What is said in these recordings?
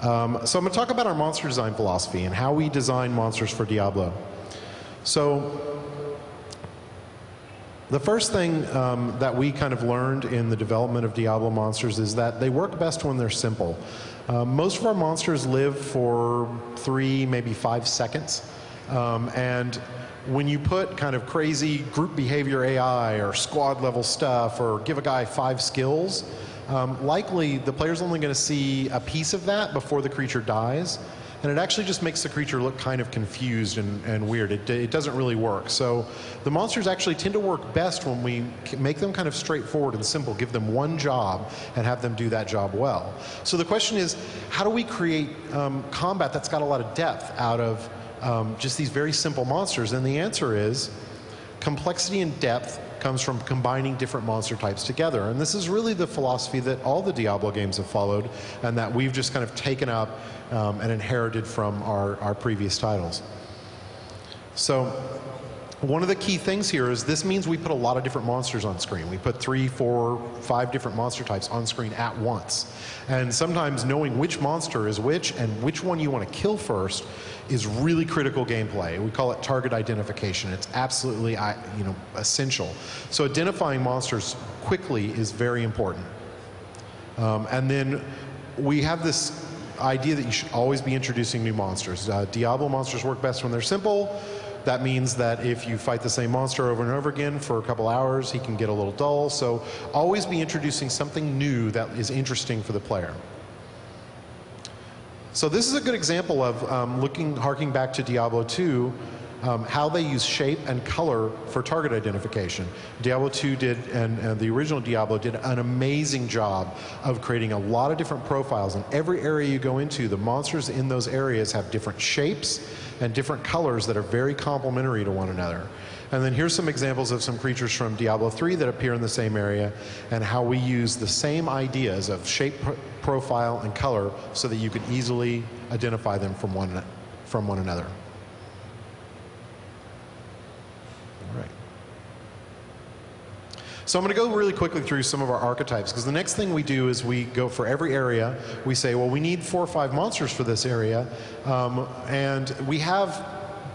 So I'm going to talk about our monster design philosophy and how we design monsters for Diablo. So the first thing that we kind of learned in the development of Diablo monsters is that they work best when they're simple. Most of our monsters live for 3, maybe 5 seconds. And when you put kind of crazy group behavior AI or squad level stuff or give a guy 5 skills, likely the player's only going to see a piece of that before the creature dies. And it actually just makes the creature look kind of confused and weird. It doesn't really work. So the monsters actually tend to work best when we make them kind of straightforward and simple, give them one job and have them do that job well. So the question is, how do we create combat that's got a lot of depth out of just these very simple monsters? And the answer is complexity and depth comes from combining different monster types together. And this is really the philosophy that all the Diablo games have followed and that we've just kind of taken up and inherited from our previous titles. So one of the key things here is this means we put a lot of different monsters on screen. We put 3, 4, 5 different monster types on screen at once. And sometimes knowing which monster is which and which one you want to kill first is really critical gameplay. We call it target identification. It's absolutely essential. So identifying monsters quickly is very important. And then we have this idea that you should always be introducing new monsters. Diablo monsters work best when they're simple. That means that if you fight the same monster over and over again for a couple hours, he can get a little dull. So always be introducing something new that is interesting for the player. So this is a good example of harking back to Diablo 2, how they use shape and color for target identification. Diablo 2 did, and the original Diablo did an amazing job of creating a lot of different profiles. And every area you go into, the monsters in those areas have different shapes and different colors that are very complementary to one another. And then here's some examples of some creatures from Diablo 3 that appear in the same area and how we use the same ideas of shape, profile, and color so that you can easily identify them from one another. All right. So I'm going to go really quickly through some of our archetypes, because the next thing we do is we go for every area, we say, well, we need 4 or 5 monsters for this area, and we have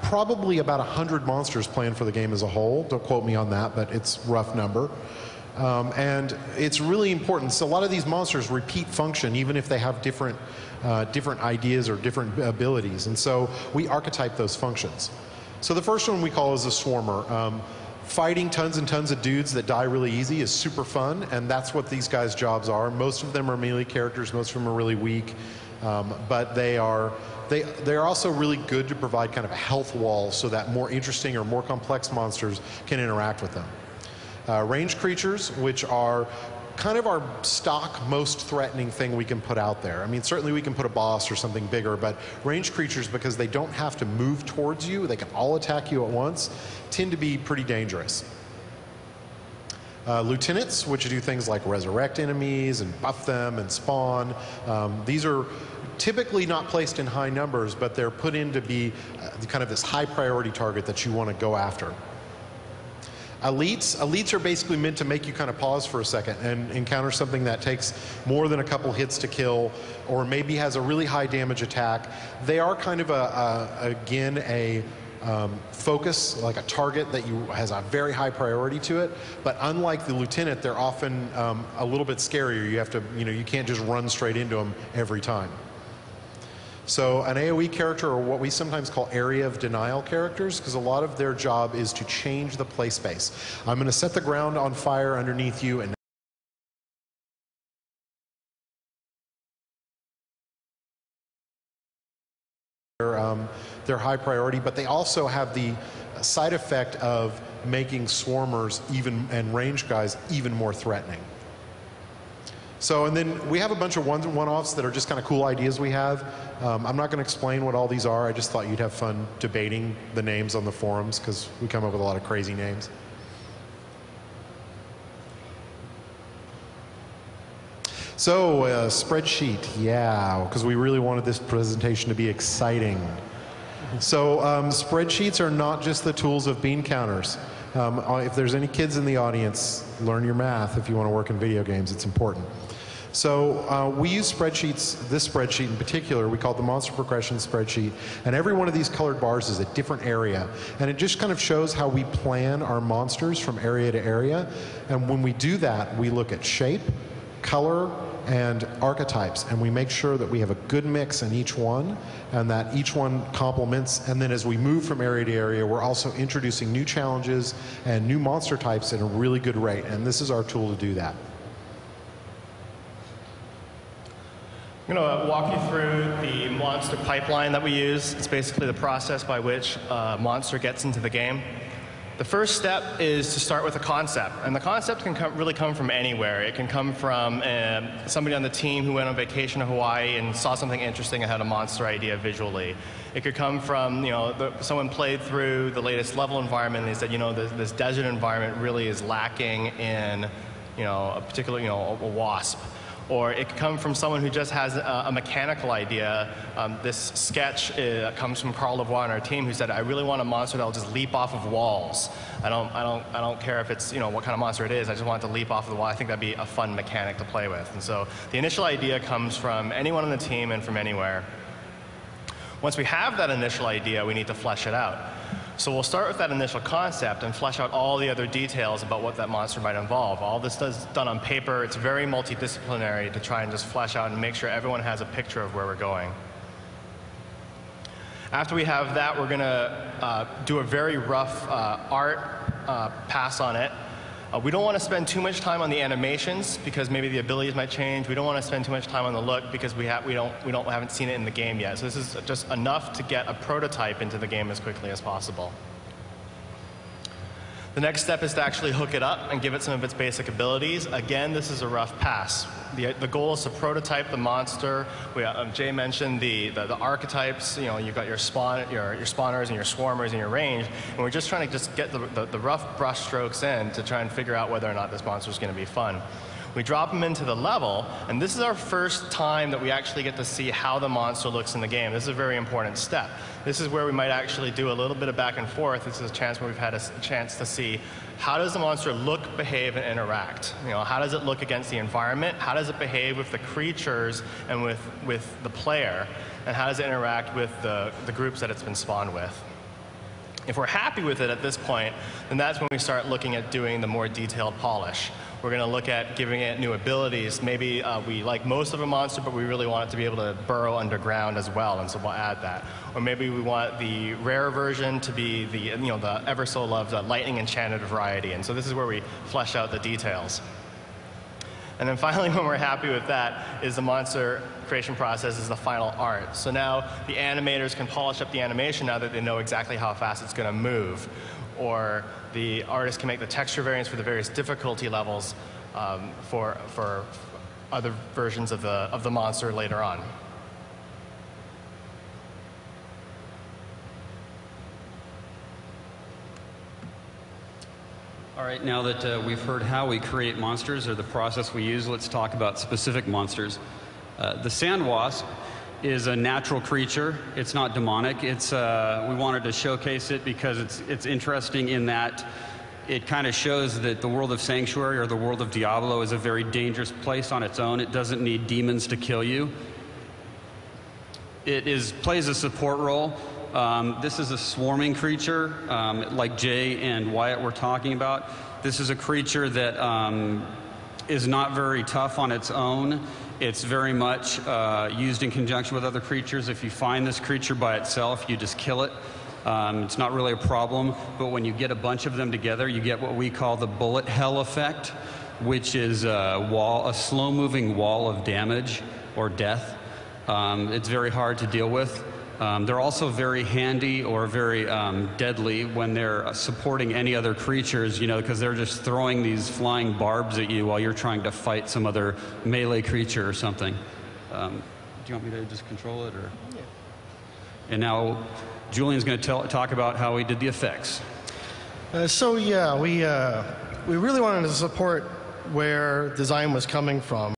probably about 100 monsters planned for the game as a whole. Don't quote me on that, but it's a rough number. And it's really important. So a lot of these monsters repeat function, even if they have different ideas or different abilities. And so we archetype those functions. So the first one we call is a swarmer. Fighting tons and tons of dudes that die really easy is super fun, and that's what these guys' jobs are. Most of them are melee characters, most of them are really weak, but they are also really good to provide kind of a health wall so that more interesting or more complex monsters can interact with them. Ranged creatures, which are kind of our stock most threatening thing we can put out there. I mean, certainly we can put a boss or something bigger, but ranged creatures, because they don't have to move towards you, they can all attack you at once, tend to be pretty dangerous. Lieutenants, which do things like resurrect enemies and buff them and spawn. These are typically not placed in high numbers, but they're put in to be kind of this high priority target that you want to go after. Elites are basically meant to make you kind of pause for a second and encounter something that takes more than a couple hits to kill, or maybe has a really high damage attack. They are kind of a focus, like a target that has a very high priority to it. But unlike the lieutenant, they're often a little bit scarier. You have to, you can't just run straight into them every time. So an AoE character, or what we sometimes call area of denial characters, because a lot of their job is to change the play space. I'm going to set the ground on fire underneath you, and they're high priority, but they also have the side effect of making swarmers and range guys even more threatening. So, and then we have a bunch of one-offs that are just kind of cool ideas we have. I'm not going to explain what all these are. I just thought you'd have fun debating the names on the forums, because we come up with a lot of crazy names. So, spreadsheet, yeah, because we really wanted this presentation to be exciting. So, spreadsheets are not just the tools of bean counters. If there's any kids in the audience, learn your math if you want to work in video games. It's important. So we use spreadsheets, this spreadsheet in particular, we call it the monster progression spreadsheet, and every one of these colored bars is a different area. And it just kind of shows how we plan our monsters from area to area. And when we do that, we look at shape, color, and archetypes, and we make sure that we have a good mix in each one, and that each one complements. And then as we move from area to area, we're also introducing new challenges and new monster types at a really good rate, and this is our tool to do that. I'm going to walk you through the monster pipeline that we use. It's basically the process by which a monster gets into the game. The first step is to start with a concept, and the concept can really come from anywhere. It can come from somebody on the team who went on vacation to Hawaii and saw something interesting and had a monster idea visually. It could come from, someone played through the latest level environment and they said, this desert environment really is lacking in, a particular, a wasp. Or it could come from someone who just has a mechanical idea. This sketch comes from Carl Lavoie on our team, who said, "I really want a monster that will just leap off of walls. I don't care if it's what kind of monster it is. I just want it to leap off of the wall. I think that'd be a fun mechanic to play with." And so the initial idea comes from anyone on the team and from anywhere. Once we have that initial idea, we need to flesh it out. So we'll start with that initial concept and flesh out all the other details about what that monster might involve. All this is done on paper. It's very multidisciplinary to try and just flesh out and make sure everyone has a picture of where we're going. After we have that, we're going to do a very rough art pass on it. We don't want to spend too much time on the animations because maybe the abilities might change. We don't want to spend too much time on the look because we haven't seen it in the game yet. So this is just enough to get a prototype into the game as quickly as possible. The next step is to actually hook it up and give it some of its basic abilities. Again, this is a rough pass. The goal is to prototype the monster. Jay mentioned the archetypes. You've got your spawners and your swarmers and your range, and we're just trying to just get the rough brush strokes in to try and figure out whether or not this monster is going to be fun. We drop them into the level, and this is our first time that we actually get to see how the monster looks in the game. This is a very important step. This is where we might actually do a little bit of back and forth. This is a chance where we've had a chance to see how does the monster look, behave, and interact. How does it look against the environment? How does it behave with the creatures and with the player? And how does it interact with the groups that it's been spawned with? If we're happy with it at this point, then that's when we start looking at doing the more detailed polish. We're going to look at giving it new abilities. Maybe we like most of a monster, but we really want it to be able to burrow underground as well, and so we'll add that. Or maybe we want the rare version to be the ever so loved lightning enchanted variety, and so this is where we flesh out the details. And then finally, when we're happy with that, is the monster creation process is the final art. So now the animators can polish up the animation now that they know exactly how fast it's going to move. Or the artist can make the texture variants for the various difficulty levels for other versions of the monster later on. All right, now that we've heard how we create monsters or the process we use, let's talk about specific monsters. The sand wasp is a natural creature. It's not demonic. We wanted to showcase it because it's interesting in that it kind of shows that the world of Sanctuary or the world of Diablo is a very dangerous place on its own. It doesn't need demons to kill you. It plays a support role. This is a swarming creature, like Jay and Wyatt were talking about. This is a creature that is not very tough on its own. It's very much used in conjunction with other creatures. If you find this creature by itself, you just kill it. It's not really a problem, but when you get a bunch of them together, you get what we call the bullet hell effect, which is a slow-moving wall of damage or death. It's very hard to deal with. They're also very handy or very deadly when they're supporting any other creatures, because they're just throwing these flying barbs at you while you're trying to fight some other melee creature or something. Do you want me to just control it? Or? Yeah. And now Julian's going to talk about how he did the effects. We really wanted to support where design was coming from.